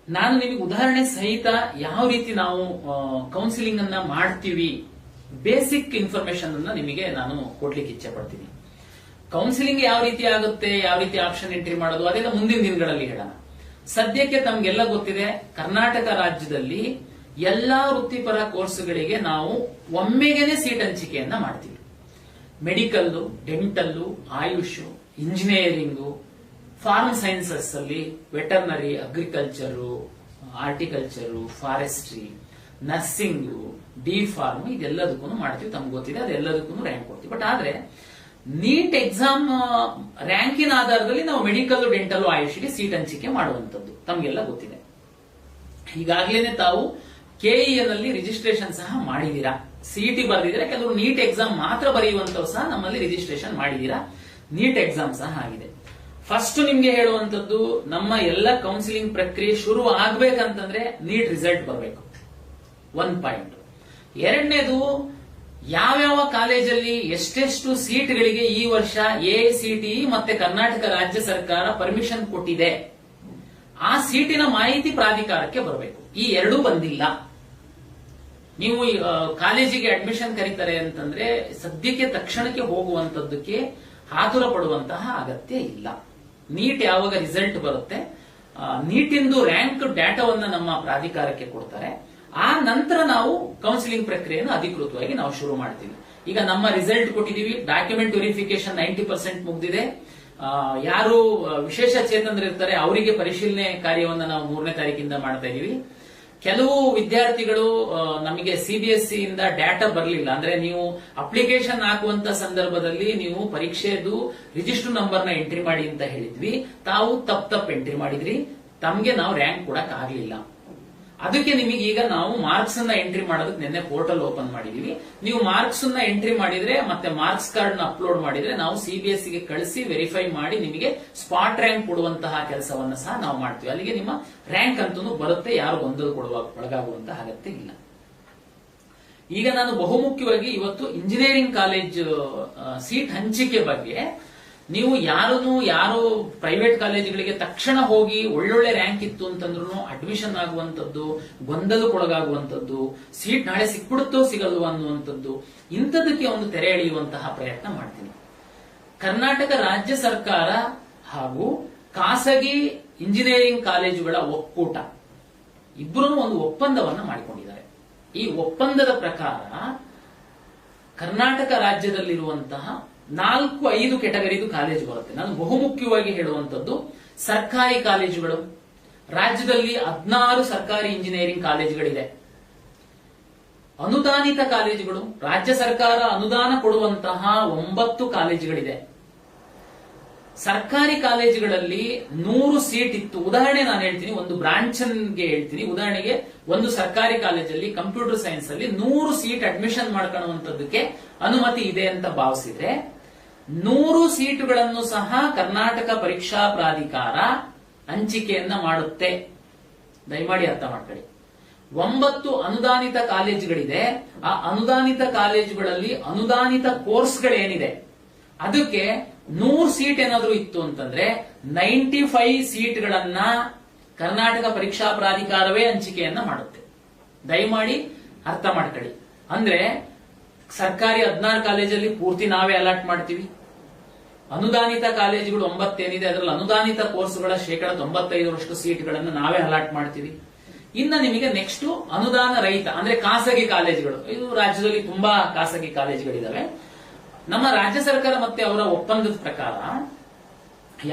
ನಾನು ನಿಮಗೆ ಉದಾಹರಣೆ ಸಹಿತ ಯಾವ ರೀತಿ ನಾವು ಕೌನ್ಸಿಲಿಂಗ್ ಅನ್ನ ಮಾಡ್ತೀವಿ, ಬೇಸಿಕ್ ಇನ್ಫಾರ್ಮೇಶನ್ ಅನ್ನ ನಿಮಗೆ ನಾನು ಕೊಡ್ಲಿಕ್ಕೆ ಇಚ್ಛೆ ಪಡ್ತೀನಿ. ಕೌನ್ಸಿಲಿಂಗ್ ಯಾವ ರೀತಿ ಆಗುತ್ತೆ, ಯಾವ ರೀತಿ ಆಪ್ಷನ್ ಎಂಟ್ರಿ ಮಾಡೋದು, ಅದೆಲ್ಲ ಮುಂದಿನ ದಿನಗಳಲ್ಲಿ ಹೇಳೋಣ. ಸದ್ಯಕ್ಕೆ ತಮ್ಗೆಲ್ಲ ಗೊತ್ತಿದೆ, ಕರ್ನಾಟಕ ರಾಜ್ಯದಲ್ಲಿ ಎಲ್ಲಾ ವೃತ್ತಿಪರ ಕೋರ್ಸ್ಗಳಿಗೆ ನಾವು ಒಮ್ಮೆಗೆನೆ ಸೀಟ್ ಹಂಚಿಕೆಯನ್ನ ಮಾಡ್ತೀವಿ. Medical, dental, AYUSH, engineering, pharm sciences ಅಲ್ಲಿ veterinary, agriculture, horticulture, forestry, nursing, D pharm, ಇದೆಲ್ಲದಕ್ಕೂ ಮಾಡ್ತೀವಿ. ತಮ್ಗೆ ಗೊತ್ತಿದೆ, ಅದೆಲ್ಲದಕ್ಕೂ ರ್ಯಾಂಕ್ ಕೊಡ್ತೀವಿ. ಬಟ್ ಆದ್ರೆ ನೀಟ್ ಎಕ್ಸಾಮ್ ರ್ಯಾಂಕಿನ ಆಧಾರದಲ್ಲಿ ನಾವು ಮೆಡಿಕಲ್, ಡೆಂಟಲ್, ಆಯುಷ್ಗೆ ಸೀಟ್ ಹಂಚಿಕೆ ಮಾಡುವಂತದ್ದು ತಮ್ಗೆಲ್ಲ ಗೊತ್ತಿದೆ. ಈಗಾಗಲೇ ತಾವು ಕೆಇಎ ನಲ್ಲಿ ರಿಜಿಸ್ಟ್ರೇಷನ್ ಸಹ ಮಾಡಿದೀರಾ. ಸಿಇಟಿ ಬರೆದಿದ್ರೆ, ಕೆಲವರು ನೀಟ್ ಎಕ್ಸಾಮ್ ಮಾತ್ರ ಬರೆಯುವಂತವ್ರು ಸಹ ನಮ್ಮಲ್ಲಿ ರಿಜಿಸ್ಟ್ರೇಷನ್ ಮಾಡಿದೀರಾ. ನೀಟ್ ಎಕ್ಸಾಮ್ ಸಹ ಆಗಿದೆ. ಫಸ್ಟ್ ನಿಮ್ಗೆ ಹೇಳುವಂತದ್ದು, ನಮ್ಮ ಎಲ್ಲ ಕೌನ್ಸಿಲಿಂಗ್ ಪ್ರಕ್ರಿಯೆ ಶುರು ಆಗ್ಬೇಕಂತಂದ್ರೆ ನೀಟ್ ರಿಸಲ್ಟ್ ಬರಬೇಕು, 1 ಪಾಯಿಂಟ್. ಎರಡನೇದು, ಯಾವ್ಯಾವ ಕಾಲೇಜಲ್ಲಿ ಎಷ್ಟೆಷ್ಟು ಸೀಟ್ಗಳಿಗೆ ಈ ವರ್ಷ ಎಐಸಿಟಿಇ ಮತ್ತೆ ಕರ್ನಾಟಕ ರಾಜ್ಯ ಸರ್ಕಾರ ಪರ್ಮಿಷನ್ ಕೊಟ್ಟಿದೆ, ಆ ಸೀಟಿನ ಮಾಹಿತಿ ಪ್ರಾಧಿಕಾರಕ್ಕೆ ಬರಬೇಕು. ಈ ಎರಡೂ ಬಂದಿಲ್ಲ. ನೀವು ಕಾಲೇಜಿಗೆ ಅಡ್ಮಿಷನ್ ಕರೀತಾರೆ ಅಂತಂದ್ರೆ ಸದ್ಯಕ್ಕೆ ತಕ್ಷಣಕ್ಕೆ ಹೋಗುವಂತದ್ದಕ್ಕೆ ಆತುರ ಪಡುವಂತಹ ಅಗತ್ಯ ಇಲ್ಲ. ನೀಟ್ ಯಾವಾಗ ರಿಸಲ್ಟ್ ಬರುತ್ತೆ, ನೀಟಿಂದು ರ್ಯಾಂಕ್ ಡಾಟಾವನ್ನ ನಮ್ಮ ಪ್ರಾಧಿಕಾರಕ್ಕೆ ಕೊಡ್ತಾರೆ. ಆ ನಂತರ ನಾವು ಕೌನ್ಸಿಲಿಂಗ್ ಪ್ರಕ್ರಿಯೆಯನ್ನು ಅಧಿಕೃತವಾಗಿ ನಾವು ಶುರು ಮಾಡ್ತೀವಿ. ಈಗ ನಮ್ಮ ರಿಸಲ್ಟ್ ಕೊಟ್ಟಿದೀವಿ, ಡಾಕ್ಯುಮೆಂಟ್ ವೆರಿಫಿಕೇಶನ್ 90% ಮುಗ್ದಿದೆ. ಯಾರು ವಿಶೇಷ ಚೇತನರಿರ್ತಾರೆ ಅವರಿಗೆ ಪರಿಶೀಲನೆ ಕಾರ್ಯವನ್ನ ನಾವು 3ನೇ ತಾರೀಕಿಂದ ಮಾಡ್ತಾ ಇದೀವಿ. ಕೆಲವು ವಿದ್ಯಾರ್ಥಿಗಳು ನಮಗೆ ಸಿಬಿಎಸ್ಇ ಇಂದ ಡಾಟಾ ಬರಲಿಲ್ಲ, ಅಂದ್ರೆ ನೀವು ಅಪ್ಲಿಕೇಶನ್ ಹಾಕುವಂತ ಸಂದರ್ಭದಲ್ಲಿ ನೀವು ಪರೀಕ್ಷೆದು ರಿಜಿಸ್ಟರ್ ನಂಬರ್ ನ ಎಂಟ್ರಿ ಮಾಡಿ ಅಂತ ಹೇಳಿದ್ವಿ. ತಾವು ತಪ್ಪು ಎಂಟ್ರಿ ಮಾಡಿದ್ರಿ, ತಮ್ಗೆ ನಾವು ರ್ಯಾಂಕ್ ಕೊಡಕ್ ಆಗ್ಲಿಲ್ಲ. ಅದಕ್ಕೆ ನಿಮಗೆ ಈಗ ನಾವು ಮಾರ್ಕ್ಸ್ ಅನ್ನ ಎಂಟ್ರಿ ಮಾಡೋದಕ್ಕೆ ನಿನ್ನೆ ಪೋರ್ಟಲ್ ಓಪನ್ ಮಾಡಿದೀವಿ. ನೀವು ಮಾರ್ಕ್ಸ್ ಅನ್ನ ಎಂಟ್ರಿ ಮಾಡಿದ್ರೆ ಮತ್ತೆ ಮಾರ್ಕ್ಸ್ ಕಾರ್ಡ್ ನ ಅಪ್ಲೋಡ್ ಮಾಡಿದ್ರೆ ನಾವು ಸಿಬಿಎಸ್ಇ ಗೆ ಕಳಿಸಿ ವೆರಿಫೈ ಮಾಡಿ ನಿಮಗೆ ಸ್ಪಾಟ್ ರ್ಯಾಂಕ್ ಕೊಡುವಂತಹ ಕೆಲಸವನ್ನ ಸಹ ನಾವು ಮಾಡ್ತೀವಿ. ಅಲ್ಲಿಗೆ ನಿಮ್ಮ ರ್ಯಾಂಕ್ ಅಂತೂ ಬರುತ್ತೆ, ಯಾರು ಗೊಂದಲ ಒಳಗಾಗುವಂತಹ ಅಗತ್ಯ ಇಲ್ಲ. ಈಗ ನಾನು ಬಹುಮುಖ್ಯವಾಗಿ ಇವತ್ತು ಇಂಜಿನಿಯರಿಂಗ್ ಕಾಲೇಜ್ ಸೀಟ್ ಹಂಚಿಕೆ ಬಗ್ಗೆ, ನೀವು ಯಾರು ಪ್ರೈವೇಟ್ ಕಾಲೇಜುಗಳಿಗೆ ತಕ್ಷಣ ಹೋಗಿ ಒಳ್ಳೊಳ್ಳೆ ರ್ಯಾಂಕ್ ಇತ್ತು ಅಂತಂದ್ರೂ ಅಡ್ಮಿಷನ್ ಆಗುವಂತದ್ದು, ಗೊಂದಲಕ್ಕೊಳಗಾಗುವಂತದ್ದು, ಸೀಟ್ ನಾಳೆ ಸಿಕ್ಬಿಡುತ್ತೋ ಸಿಗಲ್ವೋ ಅನ್ನುವಂಥದ್ದು, ಇಂಥದಕ್ಕೆ ಒಂದು ತೆರೆ ಎಳೆಯುವಂತಹ ಪ್ರಯತ್ನ ಮಾಡ್ತೀನಿ. ಕರ್ನಾಟಕ ರಾಜ್ಯ ಸರ್ಕಾರ ಹಾಗೂ ಖಾಸಗಿ ಇಂಜಿನಿಯರಿಂಗ್ ಕಾಲೇಜುಗಳ ಒಕ್ಕೂಟ ಇಬ್ಬರೂ ಒಂದು ಒಪ್ಪಂದವನ್ನ ಮಾಡಿಕೊಂಡಿದ್ದಾರೆ. ಈ ಒಪ್ಪಂದದ ಪ್ರಕಾರ ಕರ್ನಾಟಕ ರಾಜ್ಯದಲ್ಲಿರುವಂತಹ 4-5 ಕೆಟಗರಿದು ಕಾಲೇಜು ಬರುತ್ತೆ. ನಾನು ಬಹುಮುಖ್ಯವಾಗಿ ಹೇಳುವಂತದ್ದು ಸರ್ಕಾರಿ ಕಾಲೇಜುಗಳು. ರಾಜ್ಯದಲ್ಲಿ 16 ಸರ್ಕಾರಿ ಇಂಜಿನಿಯರಿಂಗ್ ಕಾಲೇಜುಗಳಿದೆ. ಅನುದಾನಿತ ಕಾಲೇಜುಗಳು, ರಾಜ್ಯ ಸರ್ಕಾರ ಅನುದಾನ ಕೊಡುವಂತಹ 9 ಕಾಲೇಜುಗಳಿದೆ. ಸರ್ಕಾರಿ ಕಾಲೇಜುಗಳಲ್ಲಿ 100 ಸೀಟ್ ಇತ್ತು. ಉದಾಹರಣೆ ನಾನು ಹೇಳ್ತೀನಿ, ಒಂದು ಬ್ರಾಂಚ್ಗೆ ಹೇಳ್ತೀನಿ. ಉದಾಹರಣೆಗೆ ಒಂದು ಸರ್ಕಾರಿ ಕಾಲೇಜಲ್ಲಿ ಕಂಪ್ಯೂಟರ್ ಸೈನ್ಸ್ ಅಲ್ಲಿ 100 ಸೀಟ್ ಅಡ್ಮಿಷನ್ ಮಾಡ್ಕೊಳ್ಳುವಂತದ್ದಕ್ಕೆ ಅನುಮತಿ ಇದೆ ಅಂತ ಭಾವಿಸಿದ್ರೆ 100 ಸೀಟುಗಳನ್ನು ಸಹ ಕರ್ನಾಟಕ ಪರೀಕ್ಷಾ ಪ್ರಾಧಿಕಾರ ಹಂಚಿಕೆಯನ್ನ ಮಾಡುತ್ತೆ. ದಯಮಾಡಿ ಅರ್ಥ ಮಾಡ್ಕೊಳ್ಳಿ. 9 ಅನುದಾನಿತ ಕಾಲೇಜುಗಳಿದೆ. ಆ ಅನುದಾನಿತ ಕಾಲೇಜುಗಳಲ್ಲಿ ಅನುದಾನಿತ ಕೋರ್ಸ್ಗಳೇನಿದೆ ಅದಕ್ಕೆ 100 ಸೀಟ್ ಏನಾದ್ರೂ ಇತ್ತು ಅಂತಂದ್ರೆ 95 ಸೀಟ್ಗಳನ್ನ ಕರ್ನಾಟಕ ಪರೀಕ್ಷಾ ಪ್ರಾಧಿಕಾರವೇ ಹಂಚಿಕೆಯನ್ನ ಮಾಡುತ್ತೆ. ದಯಮಾಡಿ ಅರ್ಥ ಮಾಡ್ಕೊಳ್ಳಿ. ಅಂದ್ರೆ ಸರ್ಕಾರಿ 16 ಕಾಲೇಜಲ್ಲಿ ಪೂರ್ತಿ ನಾವೇ ಅಲಾಟ್ ಮಾಡ್ತೀವಿ. ಅನುದಾನಿತ ಕಾಲೇಜುಗಳು 9 ಏನಿದೆ ಅದರಲ್ಲಿ ಅನುದಾನಿತ ಕೋರ್ಸ್ಗಳ 95% ಸೀಟ್ಗಳನ್ನು ನಾವೇ ಅಲಾಟ್ ಮಾಡ್ತೀವಿ. ಇನ್ನ ನಿಮಗೆ ನೆಕ್ಸ್ಟ್ ಅನುದಾನ ರಹಿತ ಅಂದ್ರೆ ಖಾಸಗಿ ಕಾಲೇಜುಗಳು, ಇದು ರಾಜ್ಯದಲ್ಲಿ ತುಂಬಾ ಖಾಸಗಿ ಕಾಲೇಜುಗಳಿದಾವೆ. ನಮ್ಮ ರಾಜ್ಯ ಸರ್ಕಾರ ಮತ್ತೆ ಅವರ ಒಪ್ಪಂದದ ಪ್ರಕಾರ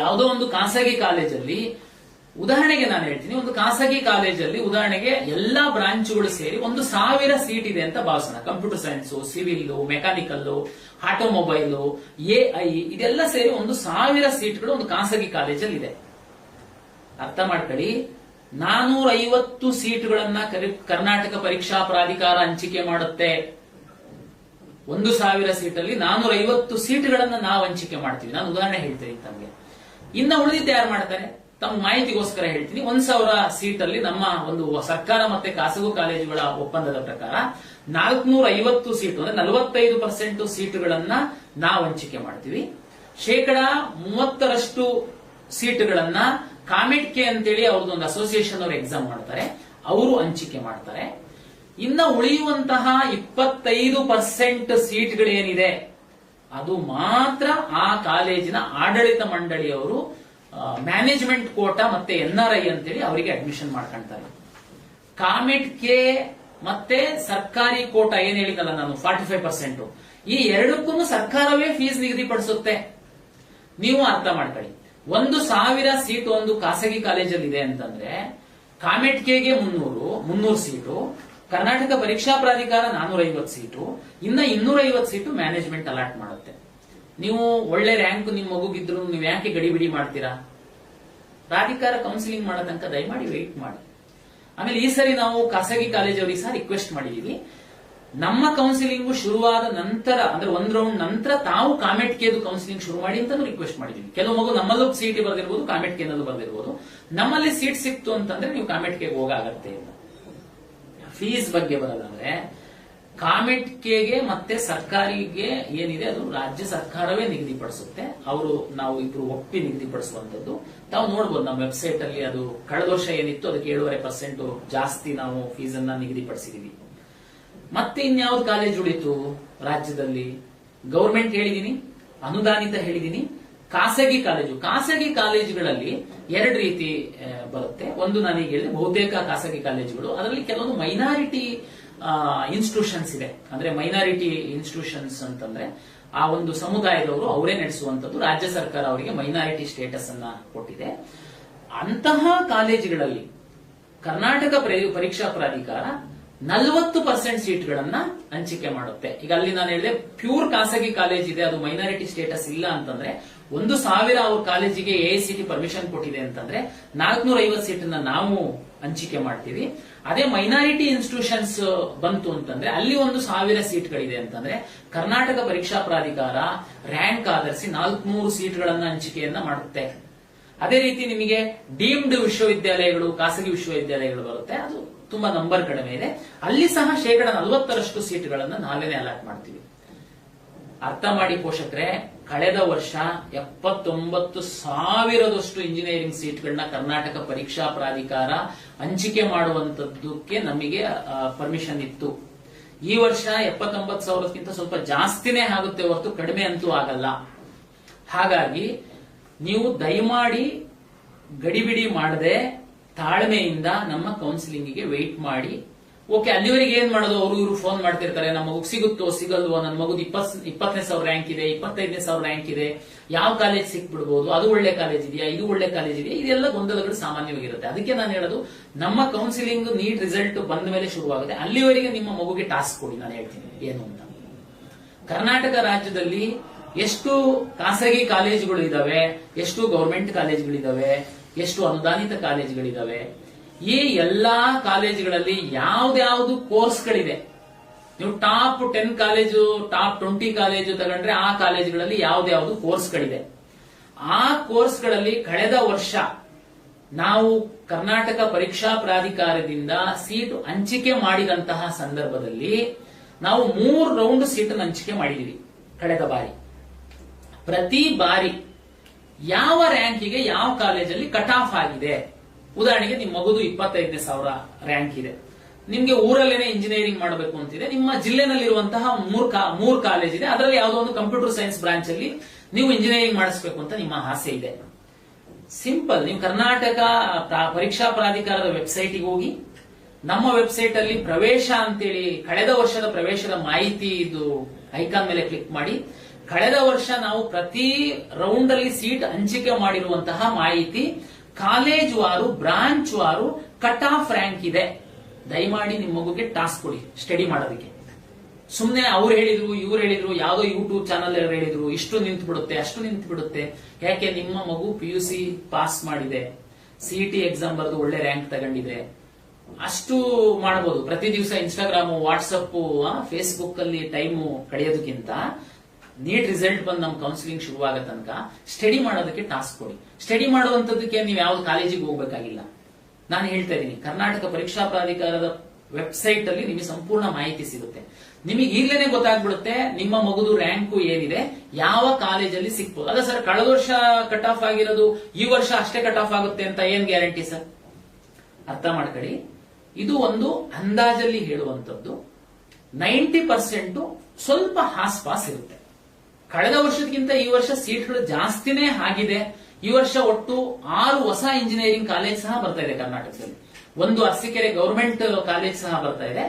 ಯಾವುದೋ ಒಂದು ಖಾಸಗಿ ಕಾಲೇಜಲ್ಲಿ, ಉದಾಹರಣೆಗೆ ನಾನು ಹೇಳ್ತೀನಿ, ಒಂದು ಖಾಸಗಿ ಕಾಲೇಜಲ್ಲಿ ಉದಾಹರಣೆಗೆ ಎಲ್ಲಾ ಬ್ರಾಂಚ್ಗಳು ಸೇರಿ 1000 ಸೀಟ್ ಇದೆ ಅಂತ ಭಾವಿಸೋಣ. Computer science, civil, mechanical, automobile, AI ಇದೆಲ್ಲ ಸೇರಿ 1000 ಸೀಟ್ಗಳು ಒಂದು ಖಾಸಗಿ ಕಾಲೇಜಲ್ಲಿ ಇದೆ. ಅರ್ಥ ಮಾಡ್ಕೊಳ್ಳಿ. 450 ಸೀಟುಗಳನ್ನ ಕರ್ನಾಟಕ ಪರೀಕ್ಷಾ ಪ್ರಾಧಿಕಾರ ಹಂಚಿಕೆ ಮಾಡುತ್ತೆ. 1000 ಸೀಟಲ್ಲಿ 450 ಸೀಟುಗಳನ್ನ ನಾವು ಹಂಚಿಕೆ ಮಾಡ್ತೀವಿ. ನಾನು ಉದಾಹರಣೆ ಹೇಳ್ತೀನಿ ತಮಗೆ. ಇನ್ನ ಉಳಿದಿದ್ದು ಯಾರು ಮಾಡ್ತಾರೆ? ತಮ್ಮ ಮಾಹಿತಿಗೋಸ್ಕರ ಹೇಳ್ತೀನಿ. 1000 ಸೀಟಲ್ಲಿ ನಮ್ಮ ಒಂದು ಸರ್ಕಾರ ಮತ್ತೆ ಖಾಸಗಿ ಕಾಲೇಜುಗಳ ಒಪ್ಪಂದದ ಪ್ರಕಾರ 450 ಸೀಟು ಅಂದ್ರೆ 45% ಸೀಟುಗಳನ್ನ ನಾವು ಹಂಚಿಕೆ ಮಾಡ್ತೀವಿ. 30% ಸೀಟುಗಳನ್ನ ಕಾಮೆಟ್ ಕೆ ಅಂತೇಳಿ ಅವ್ರದ್ದು ಒಂದು ಅಸೋಸಿಯೇಷನ್ ಅವರು ಎಕ್ಸಾಮ್ ಮಾಡ್ತಾರೆ, ಅವರು ಹಂಚಿಕೆ ಮಾಡ್ತಾರೆ. ಇನ್ನ ಉಳಿಯುವಂತಹ 25% ಸೀಟ್ಗಳೇನಿದೆ ಅದು ಮಾತ್ರ ಆ ಕಾಲೇಜಿನ ಆಡಳಿತ ಮಂಡಳಿಯವರು ಮ್ಯಾನೇಜ್ಮೆಂಟ್ ಕೋಟಾ ಮತ್ತೆ NRI ಅಂತೇಳಿ ಅವರಿಗೆ ಅಡ್ಮಿಷನ್ ಮಾಡ್ಕೊಂತಾರೆ. ಕಾಮೆಟ್ ಕೆ ಮತ್ತೆ ಸರ್ಕಾರಿ ಕೋಟಾ ಏನ್ ಹೇಳಿದಲ್ಲ ನಾನು 45%, ಈ ಎರಡಕ್ಕೂ ಸರ್ಕಾರವೇ ಫೀಸ್ ನಿಗದಿಪಡಿಸುತ್ತೆ. ನೀವು ಅರ್ಥ ಮಾಡ್ಕೊಳ್ಳಿ, 1,000 ಸೀಟ್ ಒಂದು ಖಾಸಗಿ ಕಾಲೇಜಲ್ಲಿ ಇದೆ ಅಂತಂದ್ರೆ ಕಾಮೆಟ್ ಕೆಗೆ 300 ಸೀಟು, ಕರ್ನಾಟಕ ಪರೀಕ್ಷಾ ಪ್ರಾಧಿಕಾರ 450 ಸೀಟು, ಇನ್ನ 250 ಸೀಟು ಮ್ಯಾನೇಜ್ಮೆಂಟ್ ಅಲಾಟ್ ಮಾಡುತ್ತೆ. ನೀವು ಒಳ್ಳೆ ರ್ಯಾಂಕ್ ನಿಮ್ ಮಗುಗಿದ್ರು ನೀವು ಯಾಕೆ ಗಡಿಬಿಡಿ ಮಾಡ್ತೀರಾ? ಪ್ರಾಧಿಕಾರ ಕೌನ್ಸಿಲಿಂಗ್ ಮಾಡೋ ತನಕ ದಯಮಾಡಿ ವೆಯ್ಟ್ ಮಾಡಿ. ಆಮೇಲೆ ಈ ಸರಿ ನಾವು ಖಾಸಗಿ ಕಾಲೇಜವರಿಗೆ ಸಹ ರಿಕ್ವೆಸ್ಟ್ ಮಾಡಿದೀವಿ, ನಮ್ಮ ಕೌನ್ಸಿಲಿಂಗ್ ಶುರುವಾದ ನಂತರ ಅಂದ್ರೆ 1 ರೌಂಡ್ ನಂತರ ತಾವು ಕಾಮೆಟ್ ಕೆದು ಕೌನ್ಸಿಲಿಂಗ್ ಶುರು ಮಾಡಿ ಅಂತ ರಿಕ್ವೆಸ್ಟ್ ಮಾಡಿದೀವಿ. ಕೆಲವು ಮಗು ನಮ್ಮಲ್ಲೂ ಸಿಇಟಿ ಬರ್ದಿರ್ಬೋದು, ಕಾಮೆಟ್ ಕೆನಲ್ಲೂ ಬರ್ದಿರ್ಬೋದು. ನಮ್ಮಲ್ಲಿ ಸೀಟ್ ಸಿಕ್ತು ಅಂತಂದ್ರೆ ನೀವು ಕಾಮೆಟ್ ಕೆಗೆ ಹೋಗಾಗತ್ತೆ ಇಲ್ಲ. ಫೀಸ್ ಬಗ್ಗೆ ಬರೋದಾದ್ರೆ ಕಾಮೆಟ್ ಕೆಗೆ ಮತ್ತೆ ಸರ್ಕಾರಿಗೆ ಏನಿದೆ ಅದು ರಾಜ್ಯ ಸರ್ಕಾರವೇ ನಿಗದಿಪಡಿಸುತ್ತೆ. ನಾವು ಇಬ್ರು ಒಪ್ಪಿ ನಿಗದಿಪಡಿಸುವಂತದ್ದು ತಾವು ನೋಡಬಹುದು ನಮ್ಮ ವೆಬ್ಸೈಟ್ ಅಲ್ಲಿ. ಅದು ಕಳೆದ ವರ್ಷ ಏನಿತ್ತು ಅದಕ್ಕೆ 7.5% ಜಾಸ್ತಿ ನಾವು ಫೀಸ್ ಅನ್ನ ನಿಗದಿಪಡಿಸಿದೀವಿ. ಮತ್ತೆ ಇನ್ಯಾವ್ದು ಕಾಲೇಜ್ ಉಳಿತು ರಾಜ್ಯದಲ್ಲಿ? ಗೌರ್ಮೆಂಟ್ ಹೇಳಿದೀನಿ, ಅನುದಾನಿತ ಹೇಳಿದೀನಿ, ಖಾಸಗಿ ಕಾಲೇಜುಗಳಲ್ಲಿ 2 ರೀತಿ ಬರುತ್ತೆ. ಒಂದು ನಾನೀಗ ಹೇಳಿದೆ, ಬಹುತೇಕ ಖಾಸಗಿ ಕಾಲೇಜುಗಳು, ಅದರಲ್ಲಿ ಕೆಲವೊಂದು ಮೈನಾರಿಟಿ ಇನ್ಸ್ಟಿಟ್ಯೂಷನ್ಸ್ ಇದೆ. ಅಂದ್ರೆ ಮೈನಾರಿಟಿ ಇನ್ಸ್ಟಿಟ್ಯೂಷನ್ಸ್ ಅಂತಂದ್ರೆ ಆ ಒಂದು ಸಮುದಾಯದವರು ಅವರೇ ನಡೆಸುವಂತದ್ದು. ರಾಜ್ಯ ಸರ್ಕಾರ ಅವರಿಗೆ ಮೈನಾರಿಟಿ ಸ್ಟೇಟಸ್ ಅನ್ನ ಕೊಟ್ಟಿದೆ. ಅಂತಹ ಕಾಲೇಜುಗಳಲ್ಲಿ ಕರ್ನಾಟಕ ಪರೀಕ್ಷಾ ಪ್ರಾಧಿಕಾರ 40% ಸೀಟ್ಗಳನ್ನ ಹಂಚಿಕೆ ಮಾಡುತ್ತೆ. ಈಗ ಅಲ್ಲಿ ನಾನು ಹೇಳಿದೆ ಪ್ಯೂರ್ ಖಾಸಗಿ ಕಾಲೇಜ್ ಇದೆ, ಅದು ಮೈನಾರಿಟಿ ಸ್ಟೇಟಸ್ ಇಲ್ಲ ಅಂತಂದ್ರೆ 1,000 ಅವ್ರ ಕಾಲೇಜಿಗೆ AICTE ಪರ್ಮಿಷನ್ ಕೊಟ್ಟಿದೆ ಅಂತಂದ್ರೆ 450 ಸೀಟನ್ನ ನಾವು ಹಂಚಿಕೆ ಮಾಡ್ತೀವಿ. ಅದೇ ಮೈನಾರಿಟಿ ಇನ್ಸ್ಟಿಟ್ಯೂಷನ್ಸ್ ಬಂತು ಅಂತಂದ್ರೆ ಅಲ್ಲಿ 1,000 ಸೀಟ್ಗಳಿದೆ ಅಂತಂದ್ರೆ ಕರ್ನಾಟಕ ಪರೀಕ್ಷಾ ಪ್ರಾಧಿಕಾರ ರ್ಯಾಂಕ್ ಆಧರಿಸಿ 400 ಸೀಟ್ಗಳನ್ನ ಹಂಚಿಕೆಯನ್ನ ಮಾಡುತ್ತೆ. ಅದೇ ರೀತಿ ನಿಮಗೆ ಡೀಮ್ಡ್ ವಿಶ್ವವಿದ್ಯಾಲಯಗಳು, ಖಾಸಗಿ ವಿಶ್ವವಿದ್ಯಾಲಯಗಳು ಬರುತ್ತೆ, ಅದು ತುಂಬಾ ನಂಬರ್ ಕಡಿಮೆ ಇದೆ. ಅಲ್ಲಿ ಸಹ 40% ಸೀಟ್ಗಳನ್ನ ನಾವೇನೆ ಅಲಾಟ್ ಮಾಡ್ತೀವಿ. ಅರ್ಥ ಮಾಡಿ ಪೋಷಕರೇ, ಕಳೆದ ವರ್ಷ 79,000 ಇಂಜಿನಿಯರಿಂಗ್ ಸೀಟ್ಗಳನ್ನ ಕರ್ನಾಟಕ ಪರೀಕ್ಷಾ ಪ್ರಾಧಿಕಾರ ಹಂಚಿಕೆ ಮಾಡುವಂತದ್ದಕ್ಕೆ ನಮಗೆ ಪರ್ಮಿಷನ್ ಇತ್ತು. ಈ ವರ್ಷ 79,000ಕ್ಕಿಂತ ಸ್ವಲ್ಪ ಜಾಸ್ತಿನೇ ಆಗುತ್ತೆ ಹೊರತು ಕಡಿಮೆ ಅಂತೂ ಆಗಲ್ಲ. ಹಾಗಾಗಿ ನೀವು ದಯಮಾಡಿ ಗಡಿಬಿಡಿ ಮಾಡದೆ ತಾಳ್ಮೆಯಿಂದ ನಮ್ಮ ಕೌನ್ಸಿಲಿಂಗಿಗೆ ವೆಯ್ಟ್ ಮಾಡಿ. ಓಕೆ, ಅಲ್ಲಿವರೆಗೆ ಏನ್ ಮಾಡೋದು? ಅವರು ಇವರು ಫೋನ್ ಮಾಡ್ತಿರ್ತಾರೆ, ನಮ್ಮ ಮಗು ಸಿಗುತ್ತೋ ಸಿಗಲ್ವೋ, ನನ್ನ ಮಗುದು 20,000 ರ್ಯಾಂಕ್ ಇದೆ, 25,000 ರ್ಯಾಂಕ್ ಇದೆ, ಯಾವ ಕಾಲೇಜ್ ಸಿಕ್ಬಿಡ್ಬೋದು, ಅದು ಒಳ್ಳೆ ಕಾಲೇಜ್ ಇದೆಯಾ, ಇದು ಒಳ್ಳೆ ಕಾಲೇಜ್ ಇದೆಯಾ, ಇದೆಲ್ಲ ಗೊಂದಲಗಳು ಸಾಮಾನ್ಯವಾಗಿರುತ್ತೆ. ಅದಕ್ಕೆ ನಾನು ಹೇಳೋದು, ನಮ್ಮ ಕೌನ್ಸಿಲಿಂಗ್ ನೀಟ್ ರಿಸಲ್ಟ್ ಬಂದ ಮೇಲೆ ಶುರುವಾಗುತ್ತೆ. ಅಲ್ಲಿವರೆಗೆ ನಿಮ್ಮ ಮಗುಗೆ ಟಾಸ್ಕ್ ಕೊಡಿ, ನಾನು ಹೇಳ್ತೀನಿ ಏನು ಅಂತ. ಕರ್ನಾಟಕ ರಾಜ್ಯದಲ್ಲಿ ಎಷ್ಟು ಖಾಸಗಿ ಕಾಲೇಜುಗಳು ಇದಾವೆ, ಎಷ್ಟು ಗೌರ್ಮೆಂಟ್ ಕಾಲೇಜುಗಳಿದಾವೆ, ಎಷ್ಟು ಅನುದಾನಿತ ಕಾಲೇಜುಗಳಿದಾವೆ, ಈ ಎಲ್ಲಾ ಕಾಲೇಜುಗಳಲ್ಲಿ ಯಾವ್ದಾವ್ದು ಕೋರ್ಸ್ಗಳಿದೆ. ನೀವು ಟಾಪ್ 10 ಕಾಲೇಜು, ಟಾಪ್ 20 ಕಾಲೇಜು ತಗೊಂಡ್ರೆ ಆ ಕಾಲೇಜುಗಳಲ್ಲಿ ಯಾವ್ದಾವ್ದು ಕೋರ್ಸ್ಗಳಿದೆ. ಆ ಕೋರ್ಸ್ಗಳಲ್ಲಿ ಕಳೆದ ವರ್ಷ ನಾವು ಕರ್ನಾಟಕ ಪರೀಕ್ಷಾ ಪ್ರಾಧಿಕಾರದಿಂದ ಸೀಟ್ ಹಂಚಿಕೆ ಮಾಡಿದಂತಹ ಸಂದರ್ಭದಲ್ಲಿ ನಾವು 3 ರೌಂಡ್ ಸೀಟ್ ಹಂಚಿಕೆ ಮಾಡಿದೀವಿ ಕಳೆದ ಬಾರಿ. ಪ್ರತಿ ಬಾರಿ ಯಾವ ರ್ಯಾಂಕಿಗೆ ಯಾವ ಕಾಲೇಜಲ್ಲಿ ಕಟ್ ಆಫ್ ಆಗಿದೆ. ಉದಾಹರಣೆಗೆ ನಿಮ್ಮ ಮಗುದು 25,000 ರ್ಯಾಂಕ್ ಇದೆ, ನಿಮ್ಗೆ ಊರಲ್ಲೇನೆ ಇಂಜಿನಿಯರಿಂಗ್ ಮಾಡಬೇಕು ಅಂತಿದೆ, ನಿಮ್ಮ ಜಿಲ್ಲೆನಲ್ಲಿರುವಂತಹ 3 ಕಾಲೇಜ್ ಇದೆ, ಅದರಲ್ಲಿ ಯಾವುದೋ ಒಂದು ಕಂಪ್ಯೂಟರ್ ಸೈನ್ಸ್ ಬ್ರಾಂಚ್ ಅಲ್ಲಿ ನೀವು ಇಂಜಿನಿಯರಿಂಗ್ ಮಾಡಿಸಬೇಕು ಅಂತ ನಿಮ್ಮ ಆಸೆ ಇದೆ. ಸಿಂಪಲ್, ನೀವು ಕರ್ನಾಟಕ ಪರೀಕ್ಷಾ ಪ್ರಾಧಿಕಾರದ ವೆಬ್ಸೈಟ್ಗೆ ಹೋಗಿ, ನಮ್ಮ ವೆಬ್ಸೈಟ್ ಅಲ್ಲಿ ಪ್ರವೇಶ ಅಂತೇಳಿ ಕಳೆದ ವರ್ಷದ ಪ್ರವೇಶದ ಮಾಹಿತಿ ಇದು ಐಕಾನ್ ಮೇಲೆ ಕ್ಲಿಕ್ ಮಾಡಿ. ಕಳೆದ ವರ್ಷ ನಾವು ಪ್ರತಿ ರೌಂಡ್ ಅಲ್ಲಿ ಸೀಟ್ ಹಂಚಿಕೆ ಮಾಡಿರುವಂತಹ ಮಾಹಿತಿ ಕಾಲೇಜ್ ವಾರು, ಬ್ರಾಂಚ್ ವಾರು ಕಟ್ ಆಫ್ ರ್ಯಾಂಕ್ ಇದೆ. ದಯಮಾಡಿ ನಿಮ್ಮ ಮಗುಗೆ ಟಾಸ್ಕ್ ಕೊಡಿ ಸ್ಟಡಿ ಮಾಡೋದಕ್ಕೆ. ಸುಮ್ನೆ ಅವ್ರು ಹೇಳಿದ್ರು, ಇವ್ರು ಹೇಳಿದ್ರು, ಯಾವ್ದೋ ಯೂಟ್ಯೂಬ್ ಚಾನಲ್ ಹೇಳಿದ್ರು, ಇಷ್ಟು ನಿಂತು ಬಿಡುತ್ತೆ, ಅಷ್ಟು ನಿಂತು ಬಿಡುತ್ತೆ. ಯಾಕೆ? ನಿಮ್ಮ ಮಗು PUC ಪಾಸ್ ಮಾಡಿದೆ, CET ಎಕ್ಸಾಮ್ ಬರೆದು ಒಳ್ಳೆ ರ್ಯಾಂಕ್ ತಗೊಂಡಿದೆ, ಅಷ್ಟು ಮಾಡಬಹುದು. ಪ್ರತಿ ದಿವಸ ಇನ್ಸ್ಟಾಗ್ರಾಮ್, ವಾಟ್ಸಪ್, ಫೇಸ್ಬುಕ್ ಅಲ್ಲಿ ಟೈಮು ಕಳೆಯೋದಕ್ಕಿಂತ ನೀಟ್ ರಿಸಲ್ಟ್ ಬಂದು ನಮ್ ಕೌನ್ಸಿಲಿಂಗ್ ಶುರುವಾಗ ತನಕ ಸ್ಟಡಿ ಮಾಡೋದಕ್ಕೆ ಟಾಸ್ಕ್ ಕೊಡಿ. ಸ್ಟಡಿ ಮಾಡುವಂತದಕ್ಕೆ ನೀವು ಯಾವ್ದು ಕಾಲೇಜಿಗೆ ಹೋಗ್ಬೇಕಾಗಿಲ್ಲ. ನಾನು ಹೇಳ್ತಾ ಇದ್ದೀನಿ, ಕರ್ನಾಟಕ ಪರೀಕ್ಷಾ ಪ್ರಾಧಿಕಾರದ ವೆಬ್ಸೈಟ್ ಅಲ್ಲಿ ನಿಮಗೆ ಸಂಪೂರ್ಣ ಮಾಹಿತಿ ಸಿಗುತ್ತೆ. ನಿಮಗೆ ಈಗಲೇ ಗೊತ್ತಾಗ್ಬಿಡುತ್ತೆ ನಿಮ್ಮ ಮಗುದು ರ್ಯಾಂಕು ಏನಿದೆ, ಯಾವ ಕಾಲೇಜಲ್ಲಿ ಸಿಕ್ಬೋದು. ಅಲ್ಲ ಸರ್, ಕಳೆದ ವರ್ಷ ಕಟ್ ಆಫ್ ಆಗಿರೋದು ಈ ವರ್ಷ ಅಷ್ಟೇ ಕಟ್ ಆಫ್ ಆಗುತ್ತೆ ಅಂತ ಏನ್ ಗ್ಯಾರಂಟಿ ಸರ್? ಅರ್ಥ ಮಾಡ್ಕೊಳ್ಳಿ, ಇದು ಒಂದು ಅಂದಾಜಲ್ಲಿ ಹೇಳುವಂತದ್ದು. 90% ಸ್ವಲ್ಪ ಹಾಸ್ಪಾಸ್ ಇರುತ್ತೆ. ಕಳೆದ ವರ್ಷಕ್ಕಿಂತ ಈ ವರ್ಷ ಸೀಟ್ಗಳು ಜಾಸ್ತಿನೇ ಆಗಿದೆ. ಈ ವರ್ಷ ಒಟ್ಟು 6 ಹೊಸ ಇಂಜಿನಿಯರಿಂಗ್ ಕಾಲೇಜ್ ಸಹ ಬರ್ತಾ ಇದೆ ಕರ್ನಾಟಕದಲ್ಲಿ. ಒಂದು ಅರಸೀಕೆರೆ ಗವರ್ಮೆಂಟ್ ಕಾಲೇಜ್ ಸಹ ಬರ್ತಾ ಇದೆ.